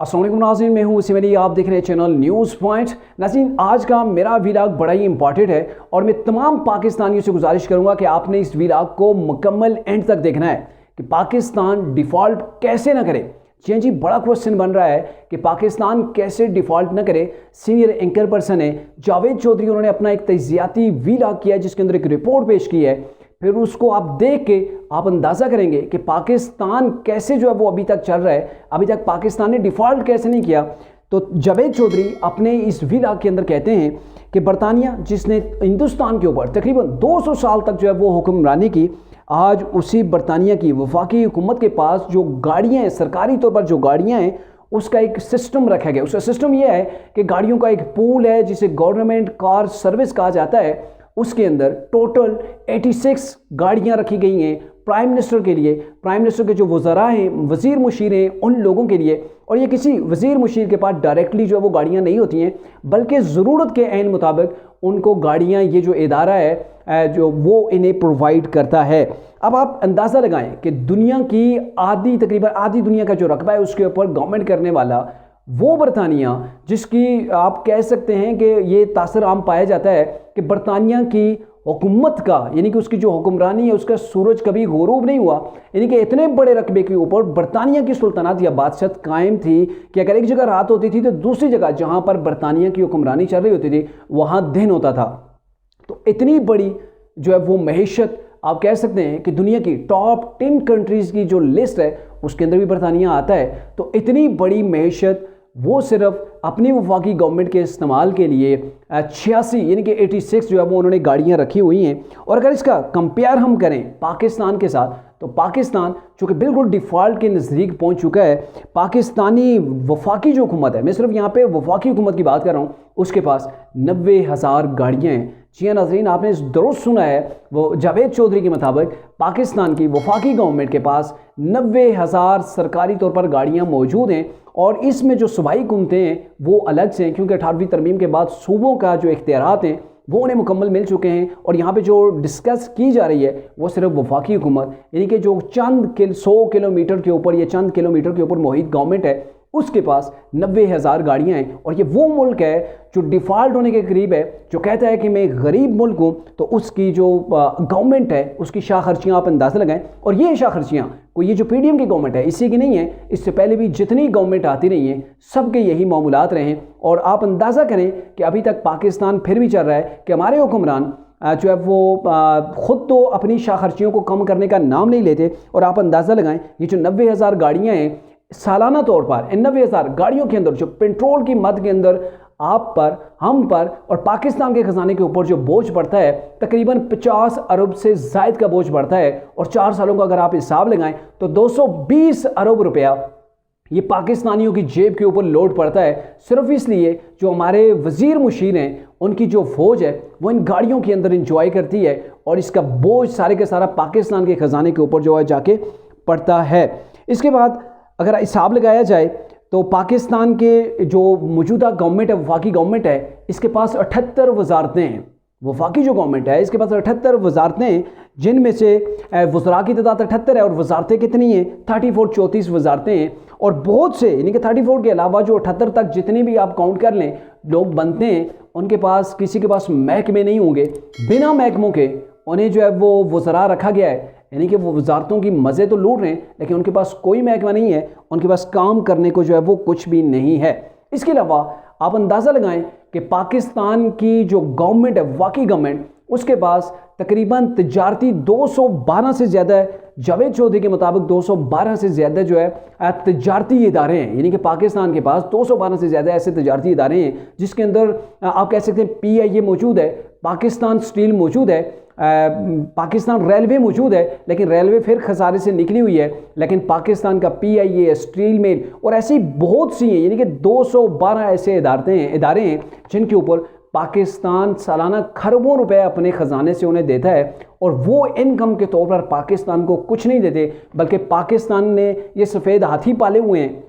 अस्सलाम वालेकुम नाज़रीन, मैं हूं सिमरी। आप देख रहे हैं चैनल न्यूज़ पॉइंट। नाज़रीन, आज का मेरा व्लॉग बड़ा ही इंपॉर्टेंट है और मैं तमाम पाकिस्तानियों से गुजारिश करूंगा कि आपने इस व्लॉग को मुकम्मल एंड तक देखना है कि पाकिस्तान डिफ़ॉल्ट कैसे ना करे। जी, बड़ा क्वेश्चन बन रहा है कि पाकिस्तान कैसे डिफ़ॉल्ट ना करे। सीनियर एंकर पर्सन है जावेद चौधरी, उन्होंने अपना एक तजियाती व्लॉग किया है जिसके अंदर एक रिपोर्ट पेश की है। फिर उसको आप देख के आप अंदाज़ा करेंगे कि पाकिस्तान कैसे जो है वो अभी तक चल रहा है, अभी तक पाकिस्तान ने डिफ़ॉल्ट कैसे नहीं किया। तो जावेद चौधरी अपने इस व्लॉग के अंदर कहते हैं कि बरतानिया जिसने हिंदुस्तान के ऊपर तकरीबन 200 साल तक जो है वो हुक्मरानी की, आज उसी बरतानिया की वफाकी हुकूमत के पास जो गाड़ियाँ हैं, सरकारी तौर पर जो गाड़ियाँ हैं, उसका एक सिस्टम रखा गया। उसका सिस्टम यह है कि गाड़ियों का एक पूल है जिसे गवर्नमेंट कार सर्विस कहा जाता है। उसके अंदर टोटल 86 गाड़ियां रखी गई हैं प्राइम मिनिस्टर के लिए, प्राइम मिनिस्टर के जो वज़रा हैं, वज़ीर मुशीर हैं, उन लोगों के लिए। और ये किसी वज़ीर मुशीर के पास डायरेक्टली जो है वो गाड़ियां नहीं होती हैं, बल्कि ज़रूरत के ऐन मुताबिक उनको गाड़ियां ये जो इदारा है जो वो इन्हें प्रोवाइड करता है। अब आप अंदाज़ा लगाएं कि दुनिया की तकरीबन आधी दुनिया का जो रकबा है उसके ऊपर गवर्नमेंट करने वाला वो बरतानिया, जिसकी आप कह सकते हैं कि ये तासर आम पाया जाता है कि बरतानिया की हुकूमत का, यानी कि उसकी जो हुक्मरानी है उसका सूरज कभी गुरूब नहीं हुआ। यानी कि इतने बड़े रकबे के ऊपर बरतानिया की सुल्तानत या बादशाहत कायम थी कि अगर एक जगह रात होती थी तो दूसरी जगह जहाँ पर बरतानिया की हुक्मरानी चल रही होती थी वहाँ दिन होता था। तो इतनी बड़ी जो है वो मईशत, आप कह सकते हैं कि दुनिया की टॉप 10 कंट्रीज़ की जो लिस्ट है उसके अंदर भी बरतानिया आता है। तो इतनी बड़ी मईशत वो सिर्फ अपनी वफाकी गवर्नमेंट के इस्तेमाल के लिए 86 यानी कि 86 जो है वो उन्होंने गाड़ियाँ रखी हुई हैं। और अगर इसका कंपेयर हम करें पाकिस्तान के साथ, तो पाकिस्तान जो कि बिल्कुल डिफ़ॉल्ट के नज़दीक पहुंच चुका है। पाकिस्तानी वफाकी जो हुकूमत है, मैं सिर्फ यहाँ पे वफाकी हुकूमत की बात कर रहा हूँ, उसके पास 90,000 गाड़ियाँ हैं। जी हाँ नाज़रीन, आपने दुरुस्त सुना है। वो जावेद चौधरी के मुताबिक पाकिस्तान की वफाकी गवर्नमेंट के पास 90,000 सरकारी तौर पर गाड़ियाँ मौजूद हैं। और इसमें जो सूबाई हुकूमतें हैं वो अलग से हैं, क्योंकि 18वीं तरमीम के बाद सूबों का जो इख्तियारात हैं वो उन्हें मुकम्मल मिल चुके हैं। और यहाँ पे जो डिस्कस की जा रही है वो सिर्फ वफाकी हुकूमत, यानी कि जो 100 किलोमीटर के ऊपर या चंद किलोमीटर के ऊपर मुहित गवर्नमेंट है उसके पास 90,000 गाड़ियाँ हैं। और ये वो मुल्क है जो डिफ़ॉल्ट होने के करीब है, जो कहता है कि मैं एक गरीब मुल्क हूँ। तो उसकी जो गवर्नमेंट है उसकी शाह खर्चियाँ आप अंदाज़ा लगाएं। और ये शाह खर्चियाँ कोई ये जो पीडीएम की गवर्नमेंट है इसी की नहीं है, इससे पहले भी जितनी गवर्नमेंट आती रही हैं सबके यही मामूलात रहे हैं। और आप अंदाज़ा करें कि अभी तक पाकिस्तान फिर भी चल रहा है कि हमारे हुक्मरान जो है वो ख़ुद तो अपनी शाह खर्चियों को कम करने का नाम नहीं लेते। और आप अंदाज़ा लगाएं ये जो 90,000 गाड़ियाँ हैं, सालाना तौर पर इन 90,000 गाड़ियों के अंदर जो पेट्रोल की मद के अंदर आप पर, हम पर और पाकिस्तान के खजाने के ऊपर जो बोझ पड़ता है तकरीबन 50 अरब से ज़ायद का बोझ पड़ता है। और 4 सालों का अगर आप हिसाब लगाएं तो 220 अरब रुपया ये पाकिस्तानियों की जेब के ऊपर लोड पड़ता है, सिर्फ इसलिए जो हमारे वज़ीर मुशीर हैं उनकी जो फौज है वो इन गाड़ियों के अंदर इंजॉय करती है। और इसका बोझ सारे के सारा पाकिस्तान के ख़जाने के ऊपर जो है जाके पड़ता है। इसके बाद अगर हिसाब लगाया जाए तो पाकिस्तान के जो मौजूदा गवर्नमेंट है, वफाकी गवर्नमेंट है, इसके पास 78 वजारतें हैं। वफाकी जो गवर्नमेंट है इसके पास 78 वजारतें हैं, जिनमें से वज़रा की तादाद 78 है और वजारतें कितनी हैं 34 वजारतें हैं। और बहुत से यानी कि 34 के अलावा जो 78 तक जितने भी आप काउंट कर लें लोग बनते हैं, उनके पास किसी के पास महकमे नहीं होंगे। बिना महकमों के उन्हें जो है वो वज़रा रखा गया है, यानी कि वो वजारतों की मज़े तो लूट रहे हैं लेकिन उनके पास कोई महकमा नहीं है, उनके पास काम करने को जो है वो कुछ भी नहीं है। इसके अलावा आप अंदाज़ा लगाएं कि पाकिस्तान की जो गवर्नमेंट है, वाकई गवर्नमेंट, उसके पास तकरीबन तजारती 212 से ज़्यादा है। जावेद चौधरी के मुताबिक 212 से ज़्यादा जो है तजारती इदारे हैं, यानी कि पाकिस्तान के पास 212 से ज़्यादा ऐसे तजारती इदारे हैं जिसके अंदर आप कह सकते हैं PIA मौजूद है, पाकिस्तान स्टील मौजूद है, पाकिस्तान रेलवे मौजूद है, लेकिन रेलवे फिर खसारे से निकली हुई है, लेकिन पाकिस्तान का PIA, स्टील मिल और ऐसी बहुत सी हैं, यानी कि 212 ऐसे इदारे हैं जिनके ऊपर पाकिस्तान सालाना खरबों रुपए अपने ख़जाने से उन्हें देता है। और वो इनकम के तौर पर पाकिस्तान को कुछ नहीं देते, बल्कि पाकिस्तान ने ये सफ़ेद हाथी पाले हुए हैं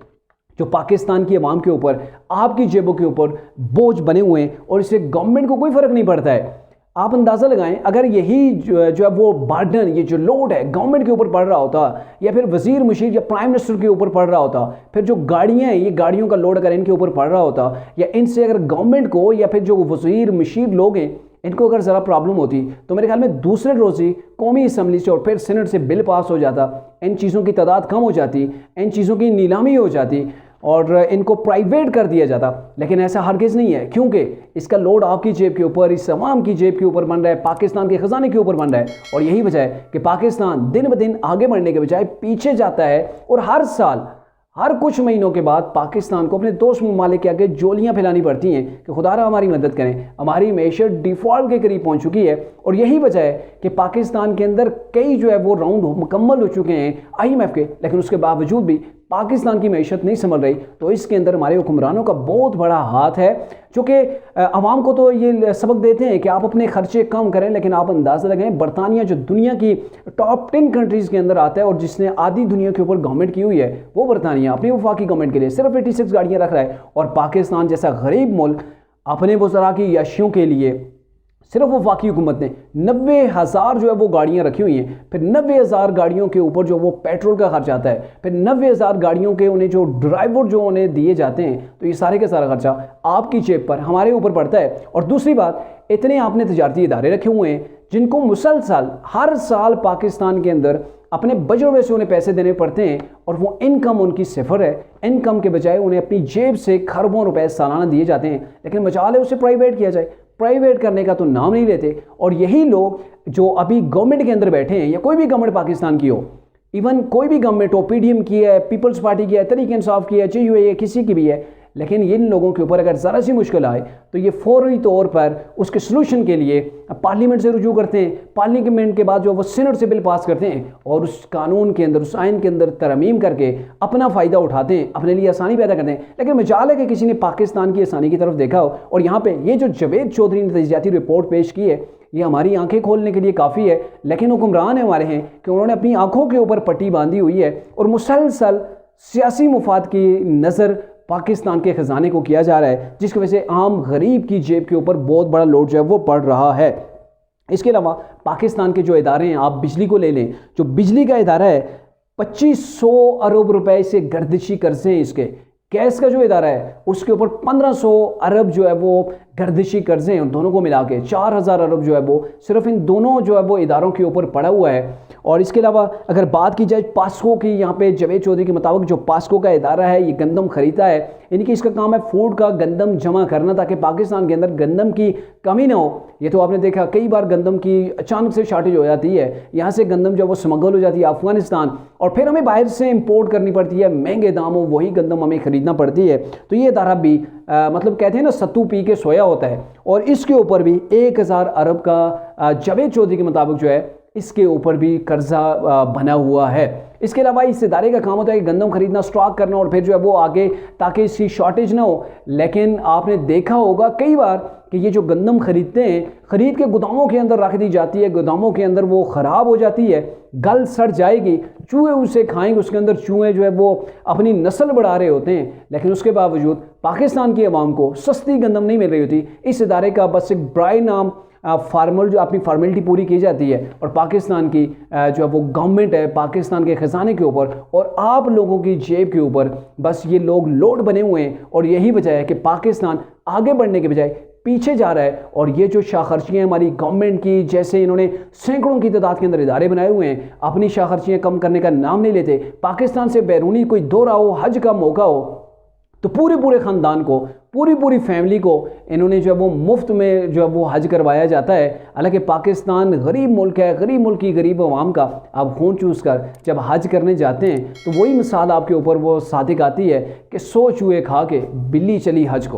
जो पाकिस्तान की आवाम के ऊपर, आपकी जेबों के ऊपर बोझ बने हुए हैं। और इससे गवर्नमेंट को कोई फ़र्क नहीं पड़ता है। आप अंदाज़ा लगाएं, अगर यही जो है वो बर्डन, ये जो लोड है गवर्नमेंट के ऊपर पड़ रहा होता, या फिर वजीर मुशीर या प्राइम मिनिस्टर के ऊपर पड़ रहा होता, फिर जो गाड़ियाँ हैं ये गाड़ियों का लोड अगर इनके ऊपर पड़ रहा होता, या इनसे अगर गवर्नमेंट को या फिर जो वजीर मुशीर लोग हैं इनको अगर ज़रा प्रॉब्लम होती, तो मेरे ख्याल में दूसरे रोज़ ही कौमी असम्बली से और फिर सीनेट से बिल पास हो जाता, इन चीज़ों की तादाद कम हो जाती, इन चीज़ों की नीलामी हो जाती और इनको प्राइवेट कर दिया जाता। लेकिन ऐसा हरगिज़ नहीं है, क्योंकि इसका लोड आपकी जेब के ऊपर, इस अवाम की जेब के ऊपर बन रहा है, पाकिस्तान के ख़जाने के ऊपर बन रहा है। और यही वजह है कि पाकिस्तान दिन ब दिन आगे बढ़ने के बजाय पीछे जाता है और हर साल, हर कुछ महीनों के बाद पाकिस्तान को अपने दोस्त ममालिक के आगे जोलियां फैलानी पड़ती हैं कि खुदारा हमारी मदद करें, हमारी मैशत डिफ़ॉल्ट के करीब पहुंच चुकी है। और यही वजह है कि पाकिस्तान के अंदर कई जो है वो राउंड मुकम्मल हो चुके हैं IMF के, लेकिन उसके बावजूद भी पाकिस्तान की मैशत नहीं संभल रही। तो इसके अंदर हमारे हुक्मरानों का बहुत बड़ा हाथ है, जो कि आवाम को तो ये सबक देते हैं कि आप अपने खर्चे कम करें, लेकिन आप अंदाज़ा लगाएं बरतानिया जो दुनिया की टॉप 10 कंट्रीज़ के अंदर आता है और जिसने आधी दुनिया के ऊपर गवर्नमेंट की हुई है, वो बरतानिया अपनी वफाकी गवर्नमेंट के लिए सिर्फ 86 गाड़ियाँ रख रहा है। और पाकिस्तान जैसा गरीब मुल्क अपने वज़रा की याशियों के लिए सिर्फ वफाकी हुकूमत ने 90,000 जो है वो गाड़ियाँ रखी हुई हैं। फिर 90,000 गाड़ियों के ऊपर जो वो पेट्रोल का खर्च आता है, फिर 90,000 गाड़ियों के उन्हें जो ड्राइवर जो उन्हें दिए जाते हैं, तो ये सारे का सारा खर्चा आपकी जेब पर, हमारे ऊपर पड़ता है। और दूसरी बात, इतने आपने तजारती इदारे रखे हुए हैं जिनको मुसलसल हर साल पाकिस्तान के अंदर अपने बजट में से उन्हें पैसे देने पड़ते हैं और वो इनकम उनकी सिफर है। इनकम के बजाय उन्हें अपनी जेब से खरबों रुपए सालाना दिए जाते हैं, लेकिन मजाल है उसे प्राइवेट किया जाए। प्राइवेट करने का तो नाम नहीं लेते। और यही लोग जो अभी गवर्नमेंट के अंदर बैठे हैं, या कोई भी गवर्नमेंट पाकिस्तान की हो, इवन कोई भी गवर्नमेंट हो, PDM की है, पीपल्स पार्टी की है, तहरीक इंसाफ की है, JUA किसी की भी है, लेकिन इन लोगों के ऊपर अगर ज़रा सी मुश्किल आए तो ये फौरी तौर पर उसके सलूशन के लिए पार्लियामेंट से रुजू करते हैं। पार्लियामेंट के बाद जो वो सीनेट से बिल पास करते हैं और उस कानून के अंदर, उस आइन के अंदर तरमीम करके अपना फ़ायदा उठाते हैं, अपने लिए आसानी पैदा करते हैं। लेकिन मजाल है कि किसी ने पाकिस्तान की आसानी की तरफ देखा हो। और यहाँ पर ये जो जावेद चौधरी ने तजियाती रिपोर्ट पेश की है, ये हमारी आंखें खोलने के लिए काफ़ी है। लेकिन हुक्मरान है हमारे हैं कि उन्होंने अपनी आंखों के ऊपर पट्टी बांधी हुई है और मुसलसल सियासी मुफाद की नज़र पाकिस्तान के ख़जाने को किया जा रहा है, जिसकी वजह से आम गरीब की जेब के ऊपर बहुत बड़ा लोड जो है वो पड़ रहा है। इसके अलावा पाकिस्तान के जो इदारे हैं, आप बिजली को ले लें, जो बिजली का इदारा है 2500 अरब रुपए से गर्दिशी कर्जे हैं इसके। गैस का जो इदारा है उसके ऊपर 1500 अरब जो है वो गर्दिशी कर्जे हैं, दोनों को मिला के 4000 अरब जो है वो सिर्फ इन दोनों जो है वो इदारों के ऊपर पड़ा हुआ है। और इसके अलावा अगर बात की जाए पास्को की, यहाँ पे जावेद चौधरी के मुताबिक जो पास्को का इदारा है ये गंदम खरीदता है, यानी कि इसका काम है फूड का गंदम जमा करना ताकि पाकिस्तान के अंदर गंदम की कमी ना हो। ये तो आपने देखा कई बार गंदम की अचानक से शॉर्टेज हो जाती है, यहाँ से गंदम जो है वो स्मगल हो जाती है अफगानिस्तान, और फिर हमें बाहर से इंपोर्ट करनी पड़ती है, महंगे दामों वही गंदम हमें खरीदना पड़ती है। तो ये इदारा भी मतलब कहते हैं ना सत्तू पी के सोया होता है, और इसके ऊपर भी 1000 अरब का जावेद चौधरी के मुताबिक जो है इसके ऊपर भी कर्जा बना हुआ है। इसके अलावा इस इदारे का काम होता है कि गंदम खरीदना, स्टॉक करना और फिर जो है वो आगे ताकि इसकी शॉर्टेज ना हो। लेकिन आपने देखा होगा कई बार कि ये जो गंदम खरीदते हैं, खरीद के गोदामों के अंदर रख दी जाती है, गोदामों के अंदर वो ख़राब हो जाती है, गल सड़ जाएगी, चूहे उसे खाएंगे, उसके अंदर चूहे जो है वो अपनी नस्ल बढ़ा रहे होते हैं। लेकिन उसके बावजूद पाकिस्तान की आवाम को सस्ती गंदम नहीं मिल रही होती। इस इदारे का बस एक ब्राई नाम फार्मल जो अपनी फॉर्मेलिटी पूरी की जाती है, और पाकिस्तान की जो है वो गवर्नमेंट है, पाकिस्तान के ख़जाने के ऊपर और आप लोगों की जेब के ऊपर बस ये लोग लोड बने हुए हैं। और यही वजह है कि पाकिस्तान आगे बढ़ने के बजाय पीछे जा रहा है। और ये जो शाखर्चियाँ हमारी गवर्नमेंट की, जैसे इन्होंने सैकड़ों की तादाद के अंदर इदारे बनाए हुए हैं, अपनी शाखर्चियाँ कम करने का नाम नहीं लेते। पाकिस्तान से बैरूनी कोई दौरा हो, हज का मौका हो, तो पूरे ख़ानदान को, पूरी फैमिली को इन्होंने जो है वो मुफ्त में जो है वो हज करवाया जाता है। हालांकि पाकिस्तान गरीब मुल्क है, गरीब मुल्क की गरीब आवाम का आप खून चूस कर जब हज करने जाते हैं तो वही मिसाल आपके ऊपर वो सादिक आती है कि 100 चूहे खा के बिल्ली चली हज को।